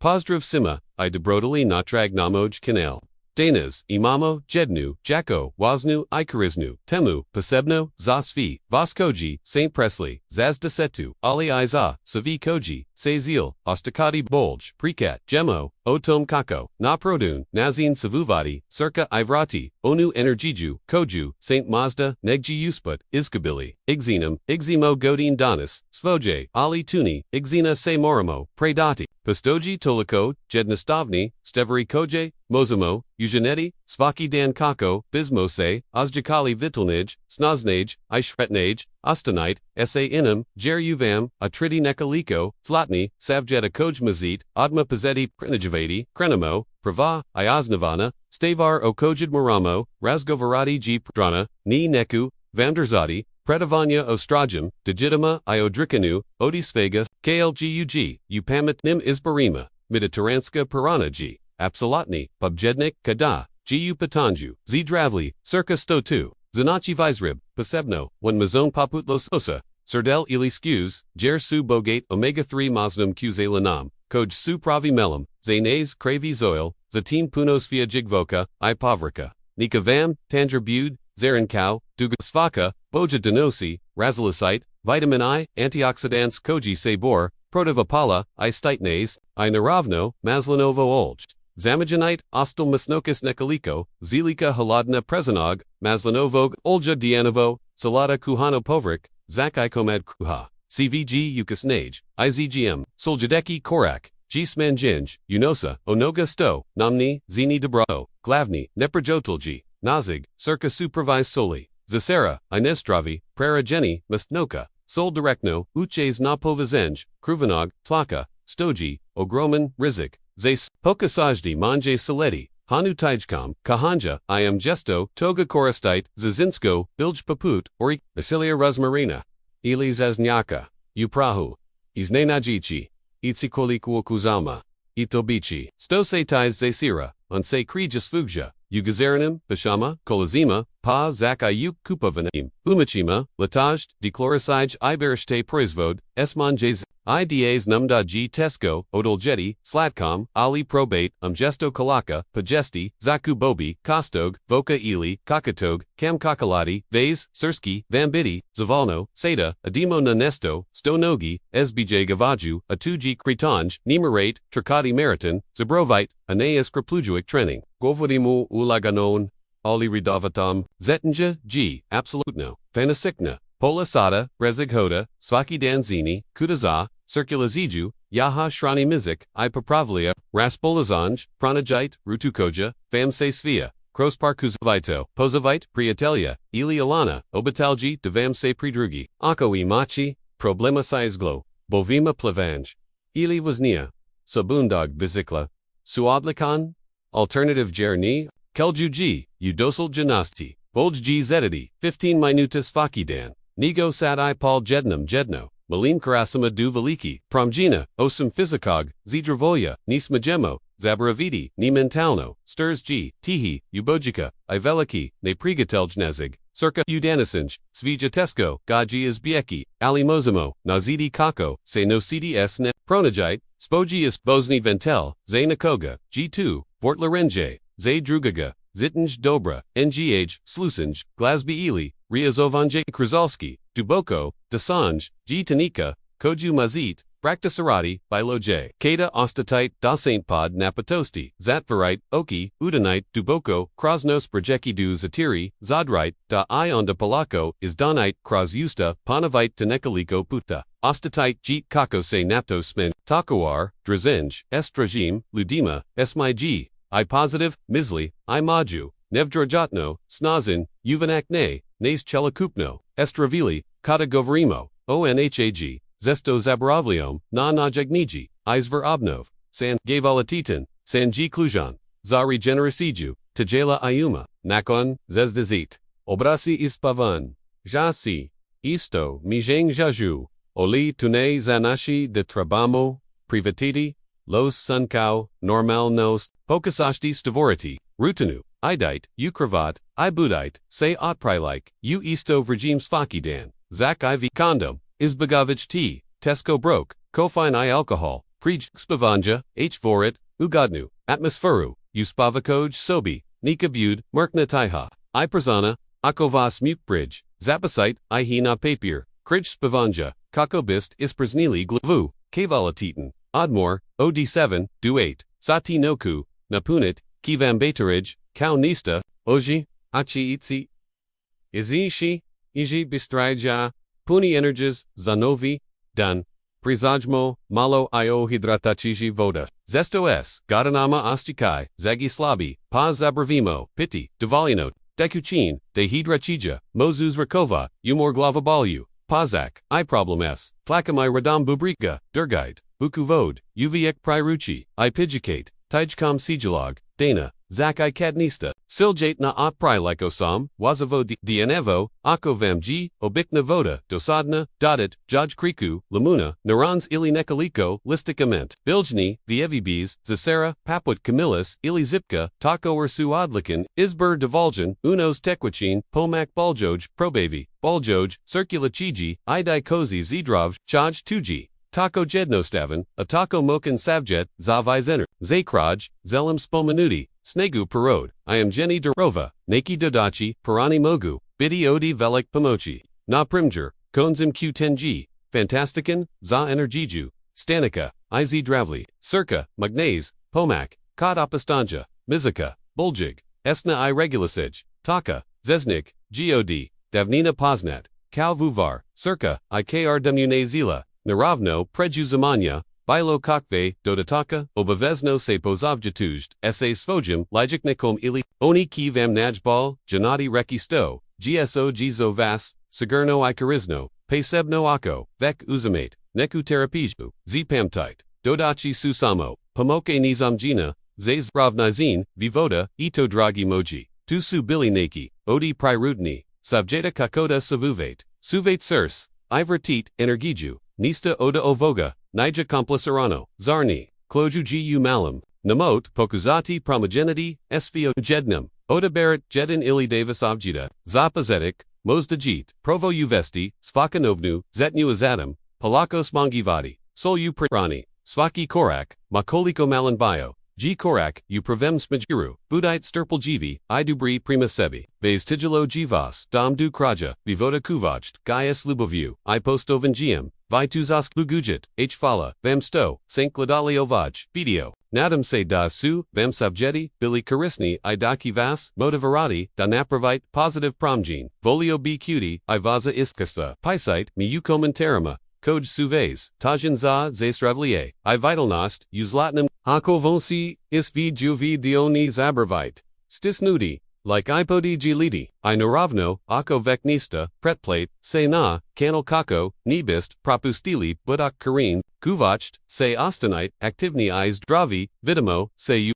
Pozdrav sima, I dobrotili natrag namoj kanal. Danas, imamo, jednu, jako, waznu, ikariznu, temu, posebno, zasvi, voskoji, St. Presley, zazdesetu, ali iza, savi koji, sezil, ostakati bolj, prikat, gemo, otom kako, naprodun, nazin savuvati, circa ivrati, onu energiju, koju, St. Mazda, negji usput, izkabili, igzinum, igzimo godin danas, svoje, ali tuni, igzina se moramo, predati, postoji toliko, jednastavni, steveri koje, mozimo, ujaneti, svaki dan kako, bismose, ozjakali vitalnij, snaznaj, ishretnaj, ostanite, sa inum, jeruvam, atriti nekaliko, flatni, savjeta koj mazit, odma pazeti prinajavati, krenamo, prava, iaznavana, stavar o kojid moramo, razgovarati g drana, ni neku, vanderzati, predavanya ostrajum, digitima iodrikanu, odisvegas, klgug, upamit nim izbarima, mediteranska piranaji, absolutni, pobjednik kada, gu patanju, zdravlje, circa 102, zanachi visrib, posebno, one mazon poputlos osa, serdel ili skews, jer su bogate omega-3 maznum qze lanam, koj su pravi melam, zanes kravi zoil, zatim punos via jigvoka, I povrika, nika vam, tanger bud, zarenkau, duga svaka, boja donosi, razalisite, vitamin I, antioxidants koji sabor, protivapala, I stitnes, I naravno, maslanovo olj. Zamajanite, ostal masnokas nekoliko, zilika haladna prezanog, maslanovog, olja dianovo, salata kuhano povrik, zaki komad kuha, cvg ukasnaj, izgm, soljadeki korak, gsmanjinj, unosa, onoga sto, namni, zini dobro, glavni, neprojotulji, nazig, circa supervise soli, zasera, inestravi, prarageni, mastnoka, sol direktno, uches na povazenj, kruvanog, tlaka, stoji, ogroman, rizik, zes, pokasajdi manje saleti, hanu tijkam, kahanja, I am gesto, toga koristite, zazinsko, bilj paput, ori, Vasilia rozmarina, ili zaznyaka, uprahu, iznajichi, itsikoliku kuzalma, itobichi, stose tis zasira, on se krijus fugja, Ugazaranim, Bashama, Kolazima, Pa Zakayuk Kupavanim, Umachima, Lataj, Dechlorosige Iberishte Proizvod, Esmanjez, Idas Numda G Tesco, Odoljeti, Slatcom, Ali Probate, Umgesto Kalaka, Pajesti, Zaku Bobi, Kostog, Voka Ili, Kakatog, Kam Kakalati, Vase, Srce, Vambiti, Zavalno, Seda, Adimo Nanesto, Stonogi, Sbj Gavaju, Atuji Kritanj, Nimerate, Trikati Meriton, Zabrovite, Aeneas Kraplujuik Training, Govodimu Ulaganon, Ali Ridavatam, Zetinja, G, Absolutno, Fanasikna, Polasada, Rezighoda, Svaki Danzini, Kudaza, Cirkulaziju, Yaha Shrani Mizik, I Popravlia, Raspolazanj, Pranajite, Rutukoja, Famse Svia, Krosparkuzavito, Pozavite, Priatelia, Ili Alana, Obatalji, Devamse Pridrugi, Ako Machi, Problema Saizglo, Bovima Plavanj, Ili Waznia, Sabundog Bizikla, Suadlikan, Alternative Jerni, Keljuji, Udosal Janasti, Bolj G Zedidi, 15 Minutus Fakidan, Nigo Sad I Paul Jednum Jedno, Malim Karasima Du Veliki, Promjina, Osum Fizikog, Zidravoya, Nismajemo, Zabaravidi, Nimentalno, Stirs G, Tihi, Ubojika, Iveliki, Neprigateljnezig, Circa Udanisinj, Svijatesko, Gaji Izbieki, Ali Mozimo, Nazidi Kako, Se no CDS Net, Pronajite, Spogius Bosni Ventel, Zainakoga, G2, Vortlarenje, Zay Drugaga, Zitinj Dobra, Ngh, Slusinj, Glasby Ili, Riazovanje Krizalski, Duboko, Dasanj, G Tanika, Koju Mazit, Braktasarati, Biloje, Kata Ostatite, Da Saint Pod Napatosti, Zatvarite, Oki, Udanite, Duboko, Krasnos Brajeki du Zatiri, Zadrite, Da Ion de Polako, Izdanite, Krasusta, Panavite Tenekaliko Puta, Ostatite, Jeet Kako Se Napto Smen, Takawar, Drazinj, Estrajim, Ludima, Smig, I positive, Misli, I maju, Nevdrojatno, Snazin, Uvanakne, Nes Chelikupno, Estravili, Kata Govorimo, Onhag, Zesto Zabaravliom, Na Najagniji, Izver Obnov, San Gavalatitan, San G Klujan, Zari Generasiju, Tajela Ayuma, Nakon, Zezdazit, Obrasi Ispavan, Jasi, Isto, Mijeng Jaju, Oli Tune Zanashi de Trabamo, Privatiti, Los Sunkau, Normal Nos, Pokasashti Stavoriti, Rutinu, Idite, Ukravat, Ibudite, Se Otprilike, U Isto Vrjim Svakidan, Zak IV Condom, Izbagavich T, Tesco Broke, Kofine I Alcohol, Prij spavanja, h4it, ugodnu, atmosferu, uspavakoj sobi, nika bud, merkna tiha, I prazana, ako vas muk bridge, zapisite, I he na papier, krij spavanja, kako bist ispraznili glavu, kavalatiten, odmor, od7, du 8, sati noku, napunit, kivambatarij, kao nista, oji, achi itsi, izishi, iji bistraja, puni energijes, zanovi, dan, prizajmo, malo io hidratachiji voda, zesto s, gadanama ostikai, zagi slabi, paz zabravimo, piti, devalino, dekuchin, dehidrachija, mozus rakova, umor glavabalju, pazak, I problem s, tlakamai radam bubrika, durgite, bukuvod, uviek priruchi, I pidjicate, tijkom sijalog, dana, zak I kadnista, siljate na ot prilikosam, wazavo dienevo, ako vamji, obikna voda, dosadna, dodit, jaj kriku, lamuna, neurons ili nekaliko, listicament, biljni, vievibes, zasera, paput camillus, ili zipka, tako ursu odlikan, isber divulgen, unos tequichin, pomak buljoj, probavi, buljoj, cirkulachiji, idai kozi zidrov, chaj tuji. Tako jednostavan, a tako mokan savjet, zavizener, zakraj, zelim spomenuti, snegu parod, I am Jenny Darova, neki dodachi, parani mogu, bidi odi velik pomochi, na primjer, konzim q10g, fantastikan, za energiju, stanika, iz Zdravlje, srca, magnez, pomak, kod opistanja, mizika, buljig, esna I regulasij, taka, zesnik, god, davnina poznat, kao vuvar, srca, ikr demunezila, naravno prejuzamanya, bilo kakve, dodataka, obavezno se pozavjatujd, se svojim, lijiknikom ili, oni ki vam najbal, janati reki sto, gso gizo vas, sigurno ikarizno, posebno ako, vek uzamate, neku terapiju, zpamtite, dodachi susamo, pomoke nizamjina, zaz ravnizin, vivoda, ito dragi moji, tusu bili neki, odi prirodni, savjeta kakoda savuvate, suvate srce, ivratit, energiju, nista oda ovoga, nija komplisarano, zarni, klojuji malam, namot pokuzati promogenity, svio jednam, oda barat jedin ili davis avjita, zapazetic, mozdajit, provo uvesti, svakanovnu, zetnu azatam, palakos mangivati, sol prani, svaki korak, makoliko malanbio, G korak, upravem smajiru, budite sturpaljivi, I dubri prima sebi, vez tijelo jivas, dom du kraja, vivoda kuvacht, gaius lubovu, I postovengium, vituzas lugujit, h fala, vam sto, sank gladali ovaj, video, nadam se da su, vam savjeti, bili karisni, I daki vas, motivarati, da napravite, positive promgene, volio b cutie, I vaza iskasta, pisite, mi ukomentarima, Koj suves, tajan za Zdravlje, I vitalnost, uzlatnum, ako vonsi, isvid juvi dioni zabrvite, stisnudi, like ipodi giliti, I naravno, ako veknista, pretplate, se na, kanal kako, nibist, propustili, budak karin, kuvacht, se ostanite, activni I zdravi, vidimo, se